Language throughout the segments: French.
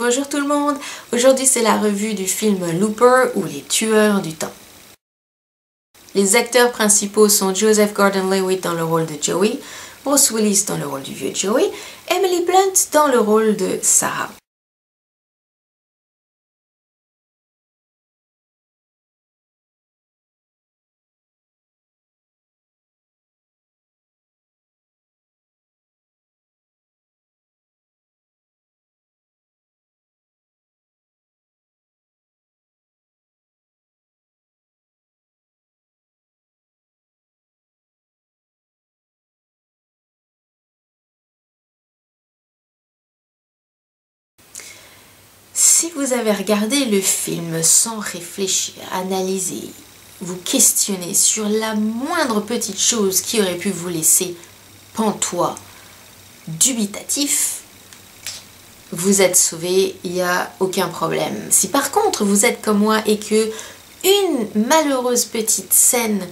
Bonjour tout le monde, aujourd'hui c'est la revue du film Looper ou Les Tueurs du Temps. Les acteurs principaux sont Joseph Gordon-Levitt dans le rôle de Joey, Bruce Willis dans le rôle du vieux Joey, Emily Blunt dans le rôle de Sarah. Si vous avez regardé le film sans réfléchir, analyser, vous questionner sur la moindre petite chose qui aurait pu vous laisser pantois, dubitatif, vous êtes sauvé, il n'y a aucun problème. Si par contre vous êtes comme moi et que une malheureuse petite scène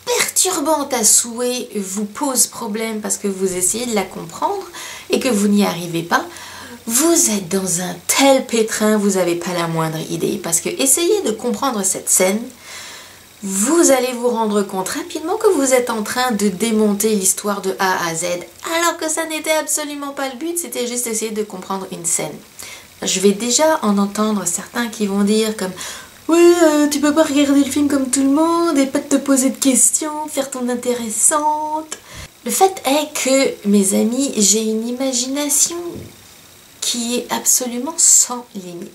perturbante à souhait vous pose problème parce que vous essayez de la comprendre et que vous n'y arrivez pas, vous êtes dans un tel pétrin, vous n'avez pas la moindre idée. Parce que essayez de comprendre cette scène, vous allez vous rendre compte rapidement que vous êtes en train de démonter l'histoire de A à Z, alors que ça n'était absolument pas le but, c'était juste essayer de comprendre une scène. Je vais déjà en entendre certains qui vont dire comme « Oui, tu peux pas regarder le film comme tout le monde et pas te poser de questions, faire ton intéressante. » Le fait est que, mes amis, j'ai une imagination qui est absolument sans limite.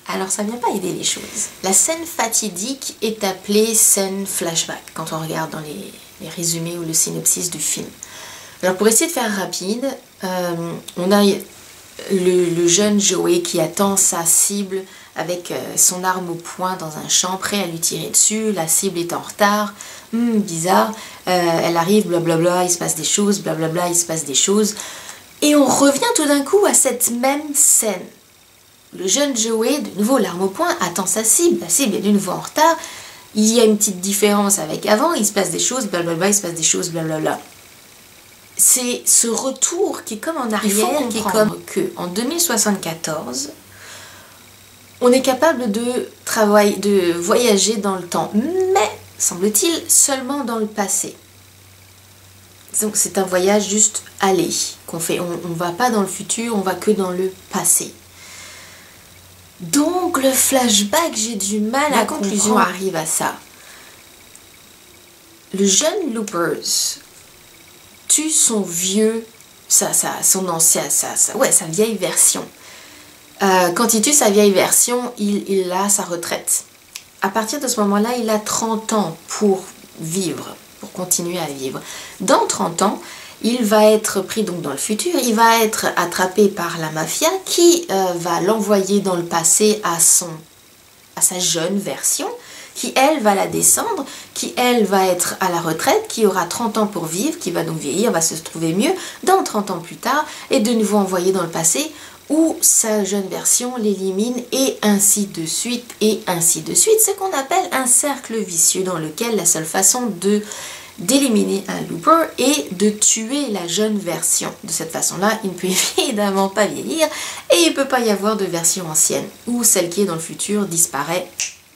Alors ça vient pas aider les choses. La scène fatidique est appelée scène flashback quand on regarde dans les résumés ou le synopsis du film. Alors pour essayer de faire rapide, on a le jeune Joey qui attend sa cible avec son arme au poing dans un champ, prêt à lui tirer dessus. La cible est en retard, bizarre, elle arrive, blablabla, il se passe des choses, blablabla, il se passe des choses. Et on revient tout d'un coup à cette même scène. Le jeune Joey, de nouveau l'arme au poing, attend sa cible. La cible est de nouveau en retard. Il y a une petite différence avec avant. Il se passe des choses, blablabla, il se passe des choses, blablabla. C'est ce retour qui est comme en arrière, qui est comme que en 2074, on est capable de voyager dans le temps. Mais, semble-t-il, seulement dans le passé. Donc c'est un voyage juste aller qu'on fait. On ne va pas dans le futur, on va que dans le passé. Donc le flashback, j'ai du mal à comprendre. La conclusion arrive à ça. Le jeune Loopers tue son vieux, sa vieille version. Quand il tue sa vieille version, il a sa retraite. À partir de ce moment-là, il a 30 ans pour vivre. Pour continuer à vivre. Dans 30 ans, il va être pris donc dans le futur, il va être attrapé par la mafia qui va l'envoyer dans le passé à sa jeune version, qui elle va la descendre, qui elle va être à la retraite, qui aura 30 ans pour vivre, qui va donc vieillir, va se trouver mieux dans 30 ans plus tard, et de nouveau envoyé dans le passé où sa jeune version l'élimine et ainsi de suite, ce qu'on appelle un cercle vicieux dans lequel la seule façon d'éliminer un looper est de tuer la jeune version. De cette façon-là, il ne peut évidemment pas vieillir et il ne peut pas y avoir de version ancienne ou celle qui est dans le futur disparaît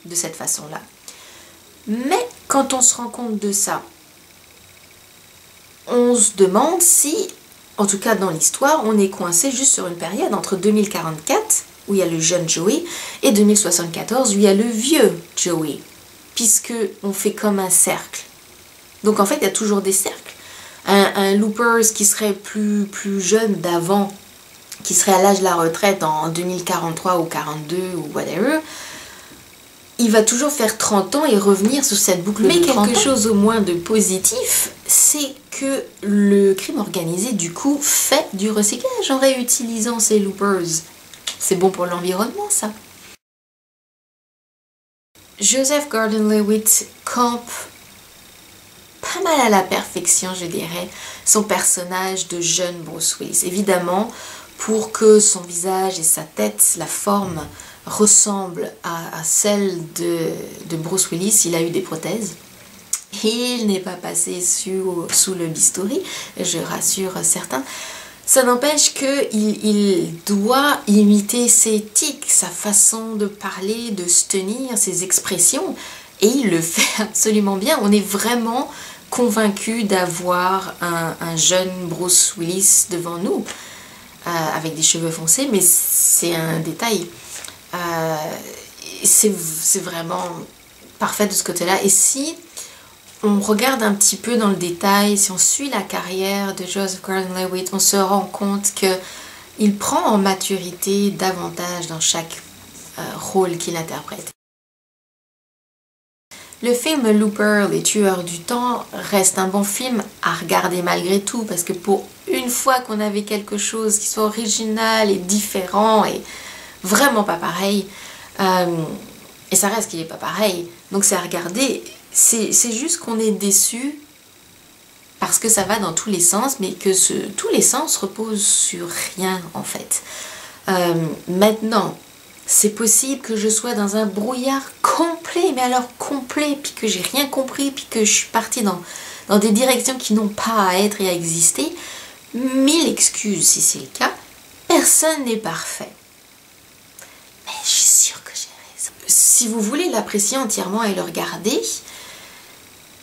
de cette façon-là. Mais quand on se rend compte de ça, on se demande si, en tout cas dans l'histoire, on est coincé juste sur une période entre 2044, où il y a le jeune Joey, et 2074, où il y a le vieux Joey, puisque on fait comme un cercle. Donc en fait, il y a toujours des cercles. Un Loopers qui serait plus jeune d'avant, qui serait à l'âge de la retraite en 2043 ou 42 ou whatever, il va toujours faire 30 ans et revenir sur cette boucle de 30 ans. Mais quelque chose au moins de positif, c'est que le crime organisé, du coup, fait du recyclage en réutilisant ces loopers. C'est bon pour l'environnement, ça. Joseph Gordon-Levitt campe pas mal à la perfection, je dirais, son personnage de jeune Bruce Willis. Évidemment, pour que son visage et sa tête, la forme, ressemblent à celle de Bruce Willis, il a eu des prothèses. Il n'est pas passé sous le bistouri, je rassure certains. Ça n'empêche qu'il doit imiter ses tics, sa façon de parler, de se tenir, ses expressions. Et il le fait absolument bien. On est vraiment convaincu d'avoir un jeune Bruce Willis devant nous, avec des cheveux foncés, mais c'est un détail. C'est vraiment parfait de ce côté-là. Et si on regarde un petit peu dans le détail, si on suit la carrière de Joseph Gordon-Levitt, on se rend compte qu'il prend en maturité davantage dans chaque rôle qu'il interprète. Le film Looper, Les Tueurs du Temps, reste un bon film à regarder malgré tout, parce que pour une fois qu'on avait quelque chose qui soit original et différent et vraiment pas pareil, et ça reste qu'il n'est pas pareil, donc c'est à regarder. C'est juste qu'on est déçu parce que ça va dans tous les sens, mais que tous les sens reposent sur rien en fait. Maintenant, c'est possible que je sois dans un brouillard complet, mais alors complet, puis que j'ai rien compris, puis que je suis partie dans des directions qui n'ont pas à être et à exister. 1000 excuses si c'est le cas. Personne n'est parfait. Mais je suis sûre que j'ai raison. Si vous voulez l'apprécier entièrement et le regarder,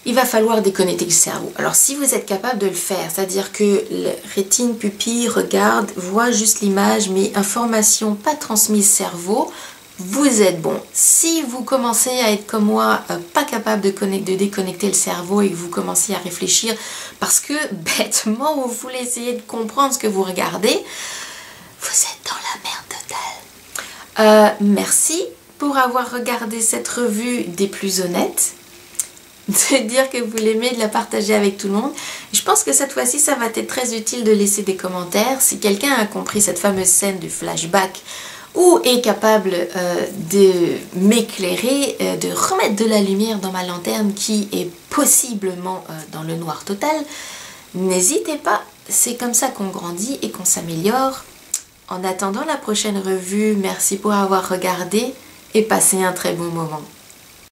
il va falloir déconnecter le cerveau. Alors si vous êtes capable de le faire, c'est-à-dire que le rétine, pupille, regarde, voit juste l'image, mais information pas transmise cerveau, vous êtes bon. Si vous commencez à être comme moi, pas capable de déconnecter le cerveau et que vous commencez à réfléchir parce que bêtement vous voulez essayer de comprendre ce que vous regardez, vous êtes dans la merde totale. Merci pour avoir regardé cette revue des plus honnêtes. De dire que vous l'aimez, de la partager avec tout le monde. Je pense que cette fois-ci, ça va être très utile de laisser des commentaires. Si quelqu'un a compris cette fameuse scène du flashback ou est capable de m'éclairer, de remettre de la lumière dans ma lanterne qui est possiblement dans le noir total, n'hésitez pas. C'est comme ça qu'on grandit et qu'on s'améliore. En attendant la prochaine revue, merci pour avoir regardé et passez un très bon moment.